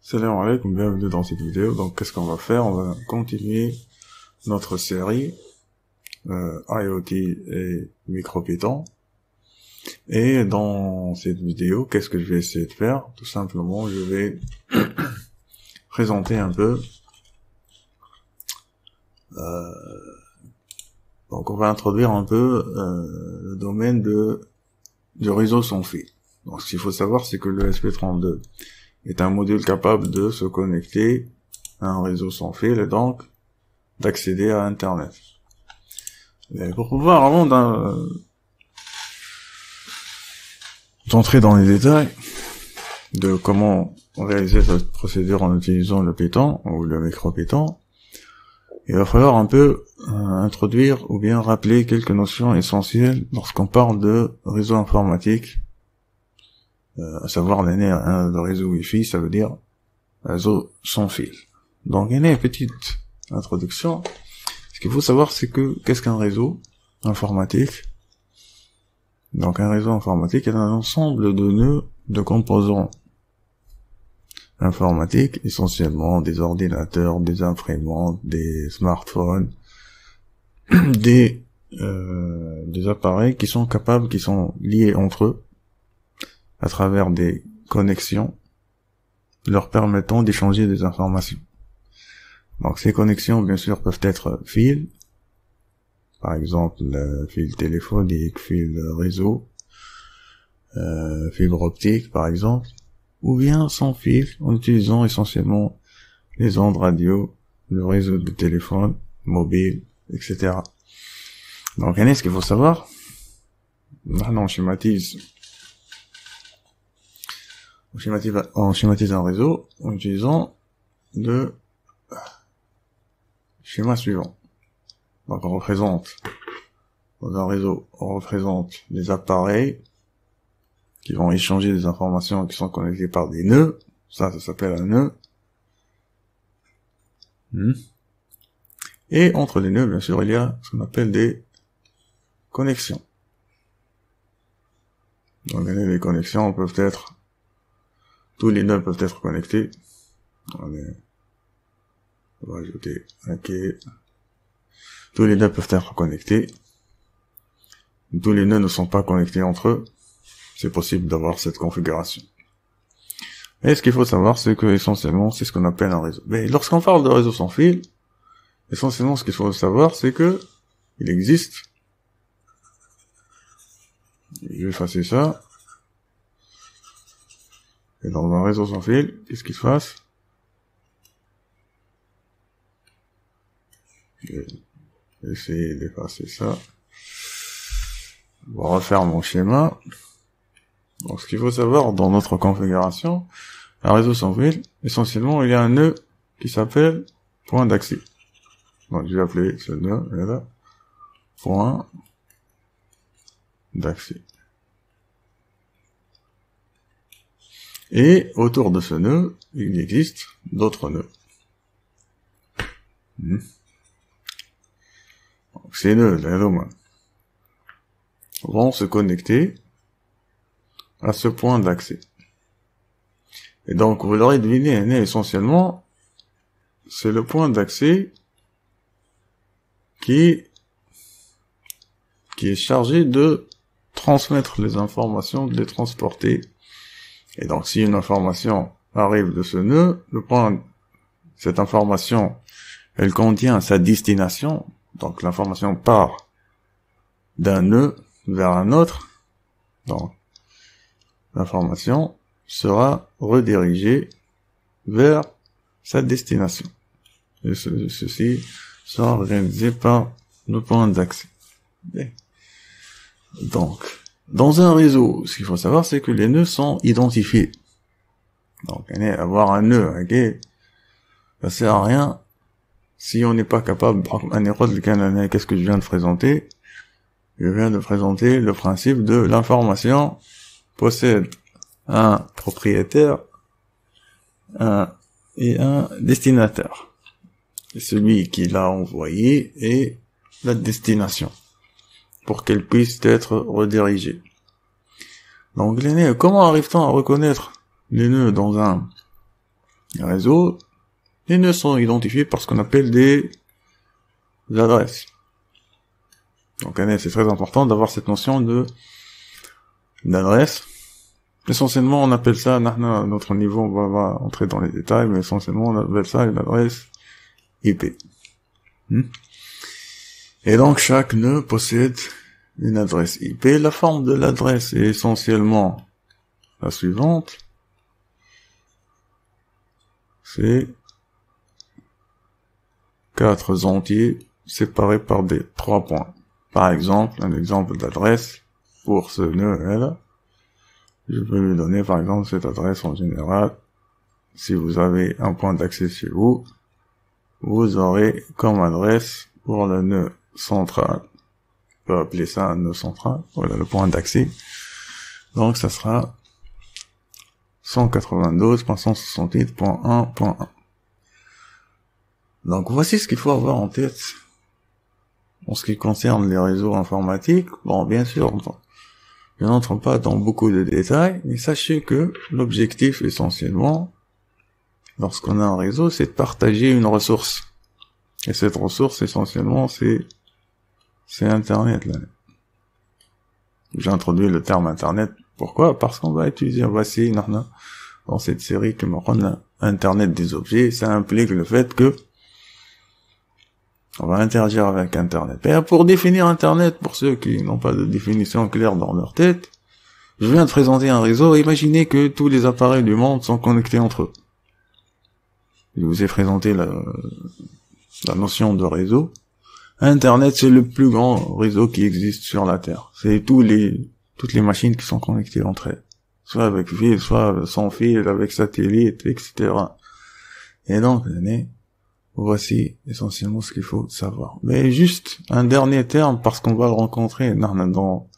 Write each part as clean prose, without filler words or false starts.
Salam alaikum, bienvenue dans cette vidéo. Donc qu'est-ce qu'on va faire? On va continuer notre série IoT et MicroPython. Et dans cette vidéo, qu'est-ce que je vais essayer de faire? Tout simplement, je vais présenter un peu. Donc on va introduire un peu le domaine du réseau sans fil. Donc ce qu'il faut savoir, c'est que le ESP32 est un module capable de se connecter à un réseau sans fil et donc d'accéder à Internet. Et pour pouvoir, avant d'entrer dans les détails de comment réaliser cette procédure en utilisant le Python ou le MicroPython, il va falloir un peu introduire ou bien rappeler quelques notions essentielles lorsqu'on parle de réseau informatique, à savoir le réseau Wi-Fi, ça veut dire réseau sans fil. Donc il y a une petite introduction. Ce qu'il faut savoir, c'est que qu'est-ce qu'un réseau informatique? Donc un réseau informatique est un ensemble de nœuds de composants informatiques, essentiellement des ordinateurs, des imprimantes, des smartphones, des appareils qui sont liés entre eux à travers des connexions leur permettant d'échanger des informations. Donc ces connexions, bien sûr, peuvent être fils, par exemple fil téléphonique, fil réseau, fibre optique, par exemple, ou bien sans fil, en utilisant essentiellement les ondes radio, le réseau de téléphone, mobile, etc. Donc, ce qu'il faut savoir, maintenant on schématise un réseau en utilisant le schéma suivant. Donc dans un réseau, on représente les appareils qui vont échanger des informations qui sont connectés par des nœuds. Ça s'appelle un nœud. Et entre les nœuds, bien sûr, il y a ce qu'on appelle des connexions. Donc les connexions peuvent être, tous les nœuds peuvent être connectés. On va ajouter un quai. Tous les nœuds peuvent être connectés. Tous les nœuds ne sont pas connectés entre eux. C'est possible d'avoir cette configuration. Et ce qu'il faut savoir, c'est que essentiellement, c'est ce qu'on appelle un réseau. Mais lorsqu'on parle de réseau sans fil, essentiellement, ce qu'il faut savoir, c'est que il existe. Je vais effacer ça. Et dans un réseau sans fil, qu'est-ce qu'il se passe? Je vais essayer d'effacer ça. On va refaire mon schéma. Donc, ce qu'il faut savoir dans notre configuration, un réseau sans fil, essentiellement, il y a un nœud qui s'appelle point d'accès. Donc, je vais appeler ce nœud, là, point d'accès. Et autour de ce nœud, il existe d'autres nœuds. Donc, ces nœuds, là, vont se connecter à ce point d'accès. Et donc, vous l'aurez deviné, essentiellement, c'est le point d'accès qui est chargé de transmettre les informations, de les transporter. Et donc, si une information arrive de ce nœud, cette information, elle contient sa destination. Donc, l'information part d'un nœud vers un autre. Donc, l'information sera redirigée vers sa destination. Et ceci sera réalisé par le point d'accès. Donc, dans un réseau, ce qu'il faut savoir, c'est que les nœuds sont identifiés. Donc, avoir un nœud, ça sert à rien si on n'est pas capable, qu'est-ce que je viens de présenter? Je viens de présenter le principe de l'information possède un propriétaire et un destinataire. Et celui qui l'a envoyé est la destination, pour qu'elle puisse être redirigée. Donc, comment arrive-t-on à reconnaître les nœuds dans un réseaux, les nœuds sont identifiés par ce qu'on appelle des adresses. Donc c'est très important d'avoir cette notion d'adresse. Essentiellement, on appelle ça, à notre niveau, on va entrer dans les détails, mais essentiellement, on appelle ça une adresse IP. Et donc, chaque nœud possède une adresse IP. La forme de l'adresse est essentiellement la suivante. C'est 4 entiers séparés par des 3 points. Par exemple, un exemple d'adresse pour ce nœud-là. Je peux lui donner, par exemple, cette adresse en général. Si vous avez un point d'accès chez vous, vous aurez comme adresse pour le nœud central. On peut appeler ça un nœud central. Voilà le point d'accès. Donc, ça sera 192.168.1.1. Donc, voici ce qu'il faut avoir en tête. En ce qui concerne les réseaux informatiques, bon, bien sûr, je n'entre pas dans beaucoup de détails, mais sachez que l'objectif essentiellement, lorsqu'on a un réseau, c'est de partager une ressource. Et cette ressource, essentiellement, c'est Internet, là. J'ai introduit le terme Internet. Pourquoi? Parce qu'on va utiliser, voici, dans cette série que me rend Internet des objets, ça implique le fait que on va interagir avec Internet. Et pour définir Internet, pour ceux qui n'ont pas de définition claire dans leur tête, je viens de présenter un réseau. Imaginez que tous les appareils du monde sont connectés entre eux. Je vous ai présenté la notion de réseau. Internet, c'est le plus grand réseau qui existe sur la Terre. C'est toutes les machines qui sont connectées entre elles. Soit avec fil, soit sans fil, avec satellite, etc. Et donc, voici essentiellement ce qu'il faut savoir. Mais juste un dernier terme, parce qu'on va le rencontrer dans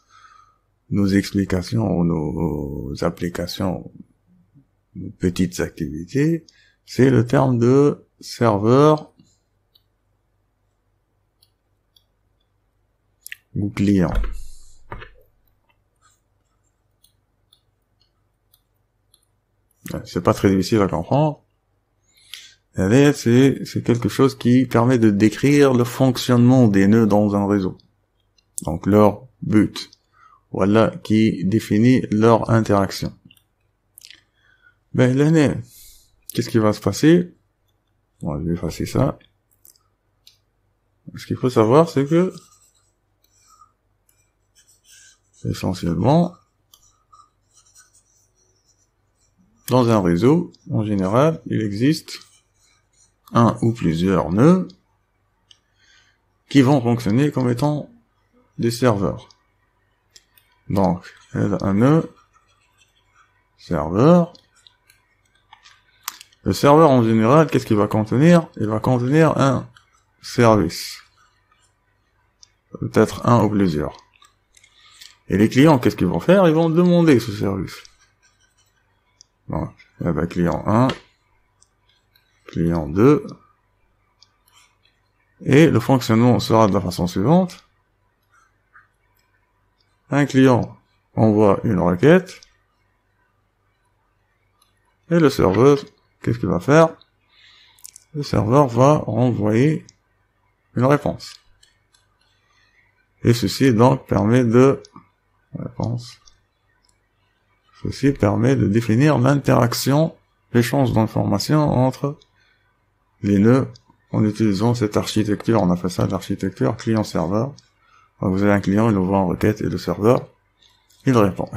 nos explications ou nos applications, nos petites activités, c'est le terme de serveur ou client. C'est pas très difficile à comprendre. C'est quelque chose qui permet de décrire le fonctionnement des nœuds dans un réseau. Donc leur but. Voilà, qui définit leur interaction. Qu'est-ce qui va se passer? Bon, je vais effacer ça. Ce qu'il faut savoir, c'est que essentiellement, dans un réseau, en général, il existe un ou plusieurs nœuds qui vont fonctionner comme étant des serveurs. Donc, un nœud serveur. Le serveur, en général, qu'est-ce qu'il va contenir? Il va contenir un service. Peut-être un ou plusieurs. Et les clients, qu'est-ce qu'ils vont faire? Ils vont demander ce service. Donc, client 1, client 2, et le fonctionnement sera de la façon suivante. Un client envoie une requête, et le serveur, qu'est-ce qu'il va faire? Le serveur va renvoyer une réponse. Et ceci donc permet de définir l'interaction, l'échange d'informations entre les nœuds en utilisant cette architecture. On appelle ça l'architecture client-serveur. Vous avez un client, il envoie une requête et le serveur, il répond.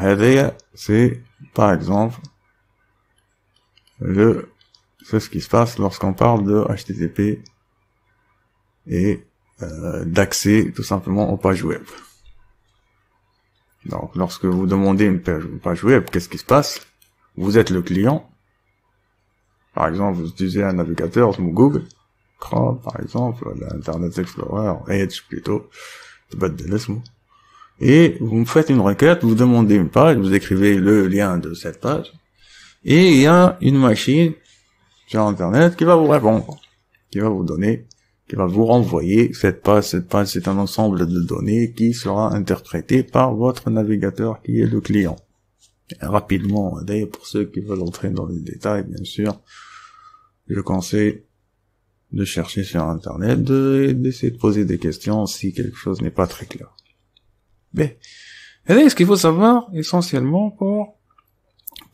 C'est, par exemple, c'est ce qui se passe lorsqu'on parle de HTTP et d'accès tout simplement aux pages web. Donc, lorsque vous demandez une page web, qu'est-ce qui se passe? Vous êtes le client. Par exemple, vous utilisez un navigateur comme Google, Chrome, par exemple, Internet Explorer, Edge plutôt, et vous me faites une requête, vous demandez une page, vous écrivez le lien de cette page, et il y a une machine sur Internet qui va vous répondre, qui va vous renvoyer cette page, c'est un ensemble de données qui sera interprété par votre navigateur qui est le client. Et rapidement, d'ailleurs, pour ceux qui veulent entrer dans les détails, bien sûr, je conseille de chercher sur Internet, d'essayer de poser des questions si quelque chose n'est pas très clair. Mais, ce qu'il faut savoir, essentiellement, pour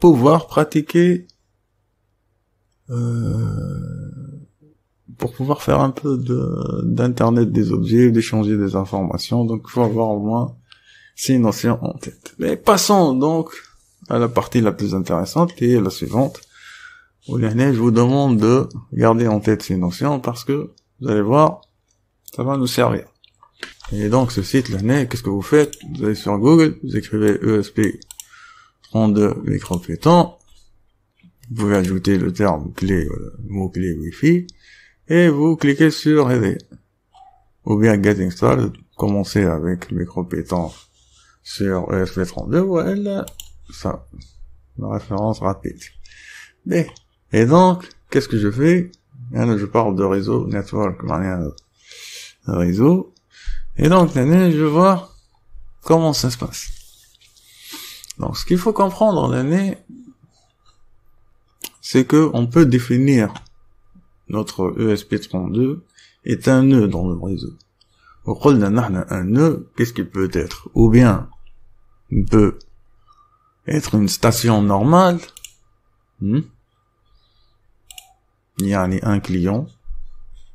pouvoir pratiquer, pour pouvoir faire un peu d'Internet des objets, d'échanger des informations, donc il faut avoir au moins ces notions en tête. Mais passons donc à la partie la plus intéressante, qui est la suivante, où là, je vous demande de garder en tête ces notions, parce que, vous allez voir, ça va nous servir. Et donc, ce site-là, qu'est-ce que vous faites? Vous allez sur Google, vous écrivez ESP32 micropétant, vous pouvez ajouter le terme clé, mot-clé Wi-Fi, et vous cliquez sur Aider. Ou bien Getting Started, commencez avec le micropétant sur ESP32, voilà, ça, la référence rapide. Et donc, qu'est-ce que je fais? Je parle de réseau, network, réseau. Et donc, je vais voir comment ça se passe. Donc, ce qu'il faut comprendre, c'est que on peut définir notre ESP32 est un nœud dans le réseau. Un nœud, qu'est-ce qu'il peut être? Ou bien, il peut être une station normale, il y a un client,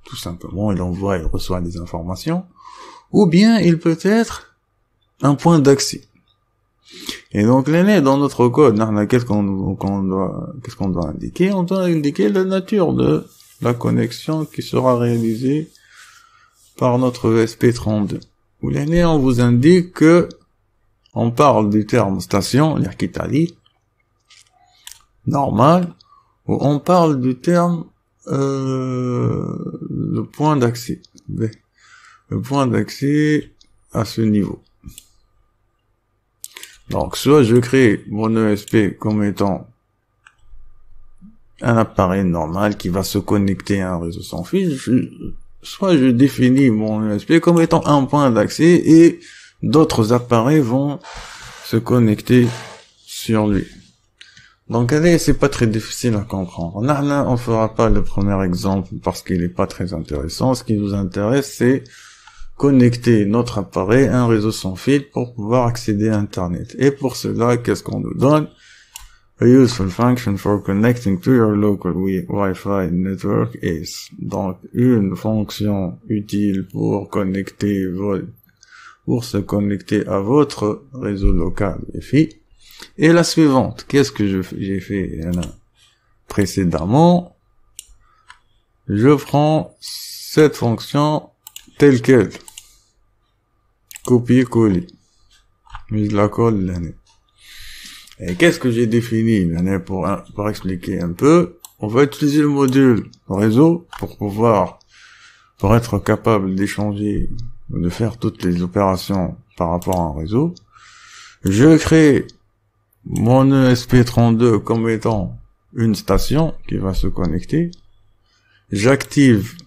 tout simplement, il envoie, il reçoit des informations, ou bien il peut être un point d'accès. Et donc dans notre code, qu'est-ce qu'on doit indiquer? On doit indiquer la nature de la connexion qui sera réalisée par notre ESP32. Où on vous indique que on parle du terme station, l'Irkitali, normal, ou on parle du terme le point d'accès. Le point d'accès à ce niveau. Donc, soit je crée mon ESP comme étant un appareil normal qui va se connecter à un réseau sans fil, soit je définis mon ESP comme étant un point d'accès et d'autres appareils vont se connecter sur lui. Donc, c'est pas très difficile à comprendre. On fera pas le premier exemple parce qu'il est pas très intéressant. Ce qui nous intéresse, c'est connecter notre appareil à un réseau sans fil pour pouvoir accéder à Internet. Et pour cela, qu'est-ce qu'on nous donne? A useful function for connecting to your local Wi-Fi network is. Donc, une fonction utile pour se connecter à votre réseau local Wi-Fi. Et la suivante, qu'est-ce que j'ai fait précédemment? Je prends cette fonction telle quelle. Copier-coller. Mais je la colle l'année. Et qu'est-ce que j'ai défini l'année pour expliquer un peu? On va utiliser le module réseau pour être capable d'échanger, de faire toutes les opérations par rapport à un réseau. Je crée mon ESP32 comme étant une station qui va se connecter. J'active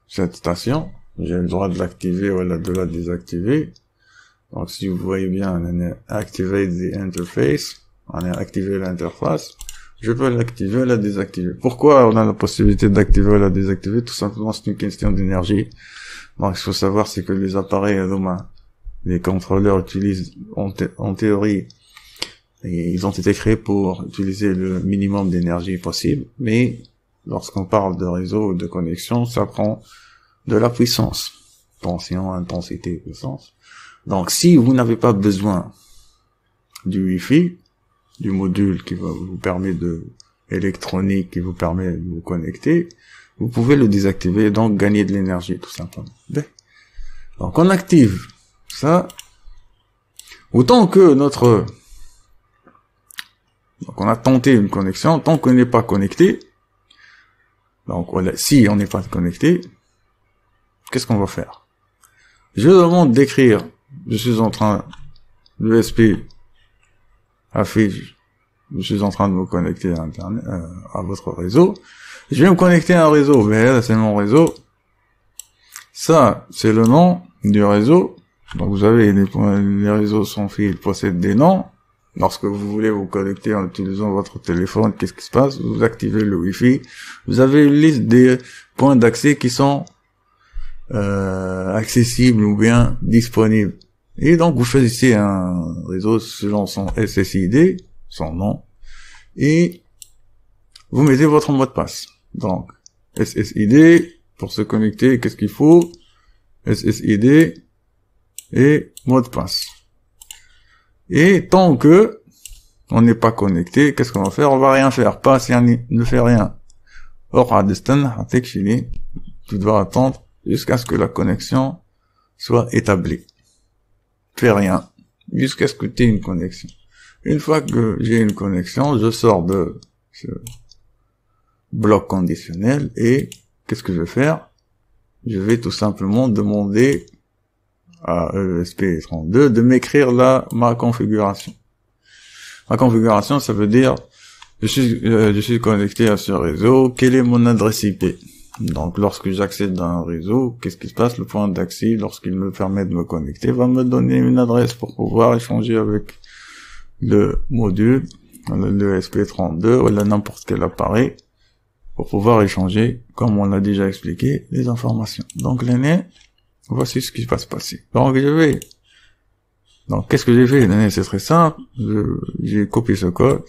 cette station. J'ai le droit de l'activer ou de la désactiver. Donc, si vous voyez bien, on a activé the interface. On a activé l'interface. Je peux l'activer ou la désactiver. Pourquoi on a la possibilité d'activer ou la désactiver? Tout simplement, c'est une question d'énergie. Donc, il faut savoir, c'est que les appareils demain, les contrôleurs utilisent, en théorie, et ils ont été créés pour utiliser le minimum d'énergie possible, mais lorsqu'on parle de réseau ou de connexion, ça prend de la puissance. Tension, intensité, puissance. Donc, si vous n'avez pas besoin du Wi-Fi, du module qui va vous permettre électronique qui vous permet de vous connecter, vous pouvez le désactiver et donc gagner de l'énergie, tout simplement. Donc, on active ça. Autant que donc on a tenté une connexion, tant qu'on n'est pas connecté, donc voilà, si on n'est pas connecté, qu'est-ce qu'on va faire? Je demande d'écrire, je suis en train, l'ESP affiche, je suis en train de me connecter à Internet, à votre réseau, je vais me connecter à un réseau, mais là c'est mon réseau, ça c'est le nom du réseau, donc vous avez les réseaux sans fil possèdent des noms, Lorsque vous voulez vous connecter en utilisant votre téléphone, qu'est-ce qui se passe? Vous activez le Wi-Fi. Vous avez une liste des points d'accès qui sont accessibles ou bien disponibles. Et donc, vous choisissez un réseau selon son SSID, son nom, et vous mettez votre mot de passe. Donc, SSID, pour se connecter, qu'est-ce qu'il faut? SSID et mot de passe. Et tant que on n'est pas connecté, qu'est-ce qu'on va faire? On va rien faire. Passe, ne fait rien. Or, tu dois attendre jusqu'à ce que la connexion soit établie. Fais rien. Jusqu'à ce que tu aies une connexion. Une fois que j'ai une connexion, je sors de ce bloc conditionnel et qu'est-ce que je vais faire? Je vais tout simplement demander à ESP32 de m'écrire ma configuration. Ma configuration, ça veut dire je suis connecté à ce réseau, quelle est mon adresse IP? Donc lorsque j'accède à un réseau, qu'est-ce qui se passe? Le point d'accès, lorsqu'il me permet de me connecter, va me donner une adresse pour pouvoir échanger avec le module, le ESP32 ou n'importe quel appareil pour pouvoir échanger, comme on l'a déjà expliqué, les informations. Donc l'année, voici ce qui va se passer. Donc qu'est-ce que j'ai fait? L'année, c'est très simple. J'ai copié ce code,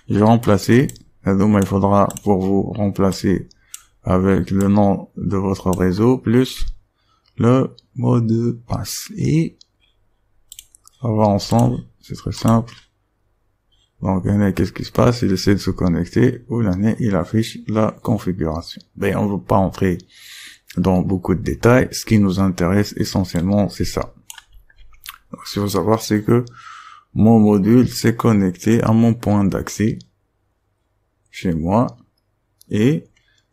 j'ai remplacé. Donc il faudra pour vous remplacer avec le nom de votre réseau plus le mot de passe. Et on va ensemble, c'est très simple. Donc l'année, qu'est-ce qui se passe? Il essaie de se connecter, ou l'année, il affiche la configuration. Ben, on ne veut pas entrer dans beaucoup de détails. Ce qui nous intéresse essentiellement, c'est ça. Donc, ce qu'il faut savoir, c'est que mon module s'est connecté à mon point d'accès chez moi et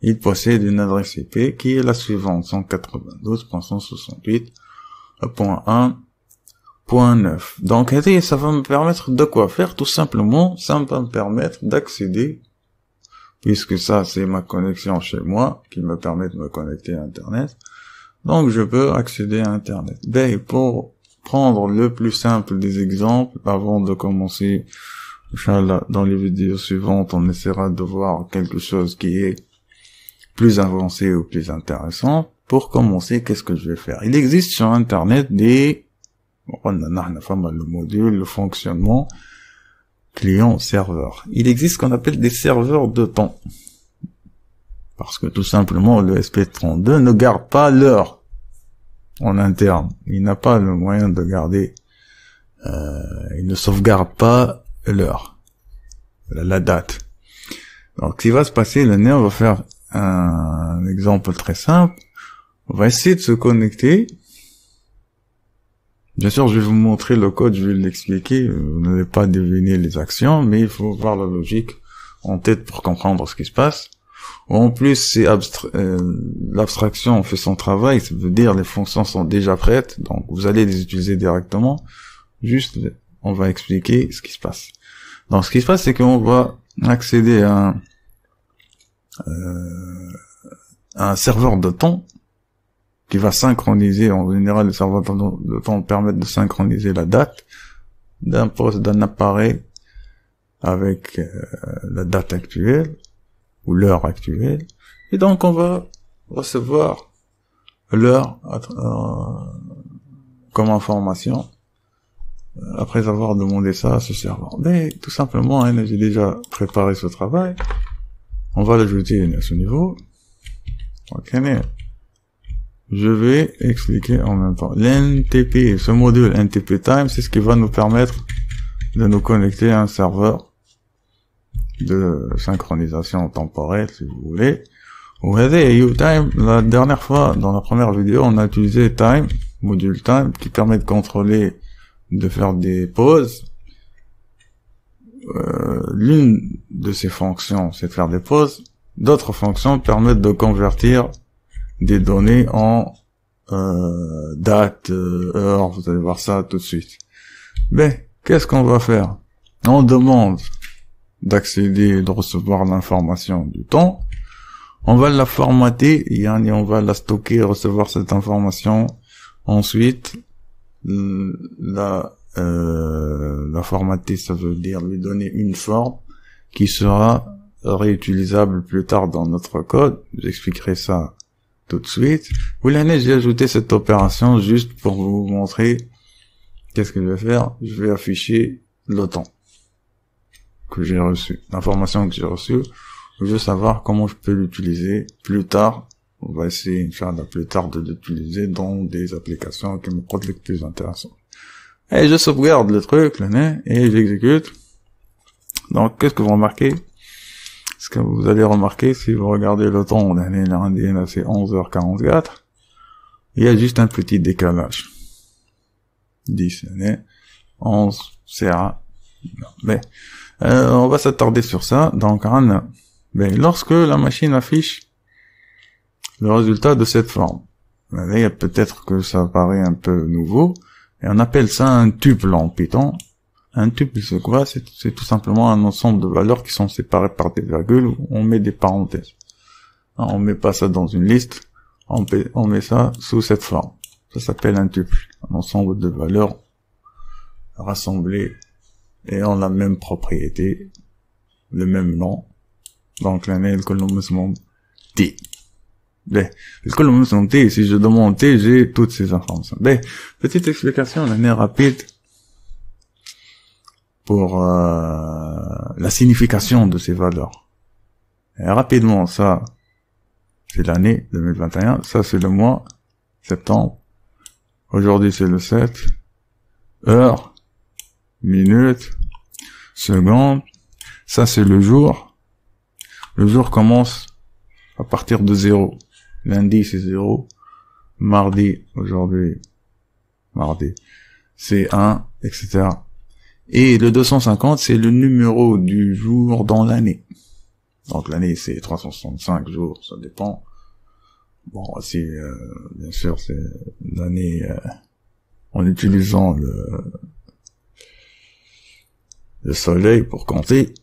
il possède une adresse IP qui est la suivante, 192.168.1.9. Donc, ça va me permettre de quoi faire? Tout simplement, ça va me permettre d'accéder, puisque ça, c'est ma connexion chez moi, qui me permet de me connecter à Internet. Donc, je peux accéder à Internet. Ben, pour prendre le plus simple des exemples, avant de commencer, Inch'Allah, dans les vidéos suivantes, on essaiera de voir quelque chose qui est plus avancé ou plus intéressant. Pour commencer, qu'est-ce que je vais faire? Il existe sur Internet le module, le fonctionnement client-serveur. Il existe ce qu'on appelle des serveurs de temps. Parce que tout simplement, le SP32 ne garde pas l'heure en interne. Il n'a pas le moyen de garder, il ne sauvegarde pas l'heure, la date. Donc, ce qui va se passer, l'année, on va faire un exemple très simple. On va essayer de se connecter. Bien sûr, je vais vous montrer le code, je vais l'expliquer. Vous n'allez pas deviner les actions, mais il faut voir la logique en tête pour comprendre ce qui se passe. En plus, c'est l'abstraction fait son travail, ça veut dire les fonctions sont déjà prêtes, donc vous allez les utiliser directement. Juste, on va expliquer ce qui se passe. Donc, ce qui se passe, c'est qu'on va accéder à un serveur de temps qui va synchroniser. En général, le serveur de temps permet de synchroniser la date d'un poste, d'un appareil avec la date actuelle ou l'heure actuelle. Et donc, on va recevoir l'heure comme information après avoir demandé ça à ce serveur. Mais tout simplement, j'ai déjà préparé ce travail. On va l'ajouter à ce niveau. Ok, je vais expliquer en même temps. L'NTP, ce module NTP Time, c'est ce qui va nous permettre de nous connecter à un serveur de synchronisation temporelle, si vous voulez. Time, la dernière fois, dans la première vidéo, on a utilisé Time, module Time, qui permet de contrôler, de faire des pauses. L'une de ces fonctions, c'est de faire des pauses. D'autres fonctions permettent de convertir des données en date, heure, vous allez voir ça tout de suite. Mais, qu'est-ce qu'on va faire? On demande d'accéder, de recevoir l'information du temps. On va la formater, et on va la stocker, recevoir cette information. Ensuite, la la formater, ça veut dire lui donner une forme qui sera réutilisable plus tard dans notre code. J'expliquerai ça tout de suite. Vous l'avez, j'ai ajouté cette opération juste pour vous montrer qu'est-ce que je vais faire. Je vais afficher le temps que j'ai reçu, l'information que j'ai reçue. Je veux savoir comment je peux l'utiliser plus tard. On va essayer, Inch'Allah, plus tard de l'utiliser dans des applications qui me proposent les plus intéressantes. Et je sauvegarde le truc, le nez, et j'exécute. Donc, qu'est-ce que vous remarquez? Ce que vous allez remarquer, si vous regardez le temps, l'année indienne, c'est 11h44. Il y a juste un petit décalage. 10, l'année, 11, CA. Mais, on va s'attarder sur ça. Donc, lorsque la machine affiche le résultat de cette forme, peut-être que ça paraît un peu nouveau, et on appelle ça un tuple en Python. Un tuple, c'est quoi? C'est tout simplement un ensemble de valeurs qui sont séparées par des virgules, où on met des parenthèses. On met pas ça dans une liste, on met ça sous cette forme. Ça s'appelle un tuple. Un ensemble de valeurs rassemblées et ont la même propriété, le même nom. Donc, l'année, le colombe T. Le colombe T, si je demande T, j'ai toutes ces informations. Petite explication, l'année rapide, pour la signification de ces valeurs. Et rapidement, ça, c'est l'année 2021, ça c'est le mois, septembre, aujourd'hui c'est le 7, heure, minute, seconde, ça c'est le jour commence à partir de 0, lundi c'est 0, mardi, aujourd'hui, mardi, c'est 1, etc. Et le 250, c'est le numéro du jour dans l'année. Donc l'année, c'est 365 jours, ça dépend. Bon, si, bien sûr, c'est l'année en utilisant le soleil pour compter.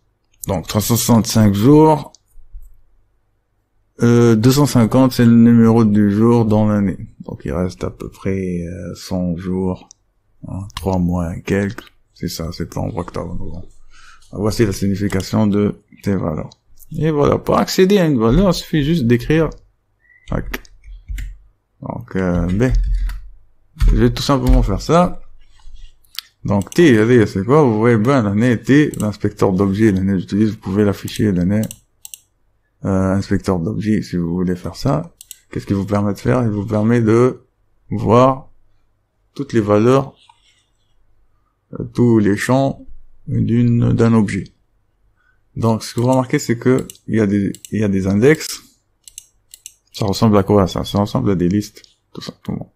Donc 365 jours, 250, c'est le numéro du jour dans l'année. Donc il reste à peu près 100 jours, 3 mois et quelques. C'est ça, septembre, octobre, novembre. Voici la signification de tes valeurs. Et voilà, pour accéder à une valeur, il suffit juste d'écrire. Donc, je vais tout simplement faire ça. Donc, T, allez, c'est quoi? Vous voyez bien l'année T, l'inspecteur d'objet, l'année j'utilise, vous pouvez l'afficher, l'année inspecteur d'objet, si vous voulez faire ça. Qu'est-ce qu'il vous permet de faire? Il vous permet de voir toutes les valeurs, tous les champs d'un objet. Donc, ce que vous remarquez, c'est que il y a des index. Ça ressemble à quoi, ça? Ça ressemble à des listes, tout simplement.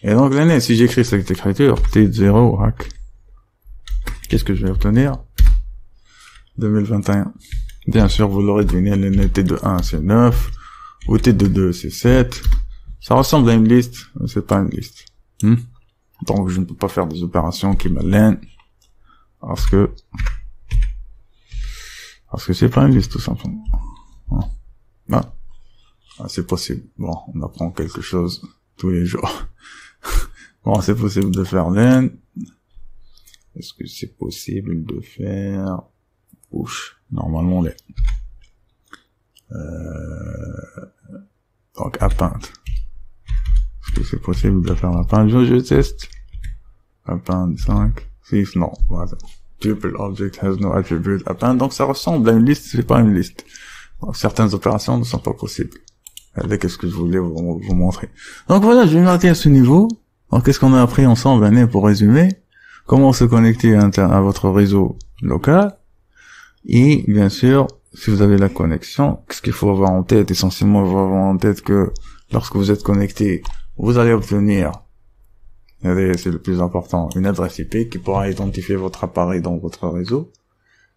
Et donc, l'année, si j'écris cette écriture, T0, qu'est-ce que je vais obtenir? 2021. Bien sûr, vous l'aurez deviné, l'année T de 1, c'est 9, ou T de 2, c'est 7. Ça ressemble à une liste, mais c'est pas une liste. Donc, je ne peux pas faire des opérations qui m'aliènent, parce que c'est pas une liste, tout simplement. C'est possible. Bon, on apprend quelque chose tous les jours. Bon, c'est possible de faire len. Est-ce que c'est possible de faire push? Normalement, len. Donc, append. Est-ce que c'est possible de faire append? Je teste. Append 5, 6, non, voilà. Tuple object has no attribute append. Donc, ça ressemble à une liste, c'est pas une liste. Donc, certaines opérations ne sont pas possibles. Qu'est-ce que je voulais vous montrer. Donc voilà, je vais m'arrêter à ce niveau. Donc, qu'est-ce qu'on a appris ensemble, Anne, pour résumer? Comment se connecter à votre réseau local? Et, bien sûr, si vous avez la connexion, qu'est-ce qu'il faut avoir en tête? Essentiellement, il faut avoir en tête que lorsque vous êtes connecté, vous allez obtenir, c'est le plus important, une adresse IP qui pourra identifier votre appareil dans votre réseau.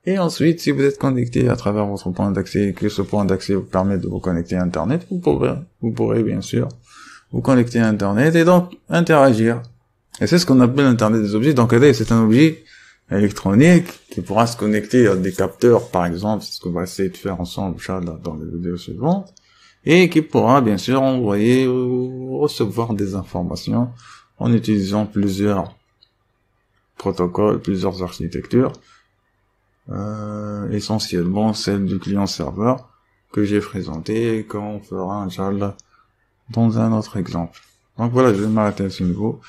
Et ensuite, si vous êtes connecté à travers votre point d'accès et que ce point d'accès vous permet de vous connecter à Internet, vous pourrez bien sûr vous connecter à Internet et donc interagir. Et c'est ce qu'on appelle Internet des objets. Donc, c'est un objet électronique qui pourra se connecter à des capteurs, par exemple, c'est ce qu'on va essayer de faire ensemble, Inch'Allah, dans les vidéos suivantes, et qui pourra bien sûr envoyer ou recevoir des informations en utilisant plusieurs protocoles, plusieurs architectures, essentiellement celle du client-serveur que j'ai présenté et qu'on fera, Inch'Allah, dans un autre exemple. Donc voilà, je vais m'arrêter à ce niveau.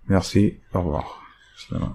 Merci, au revoir. Salam.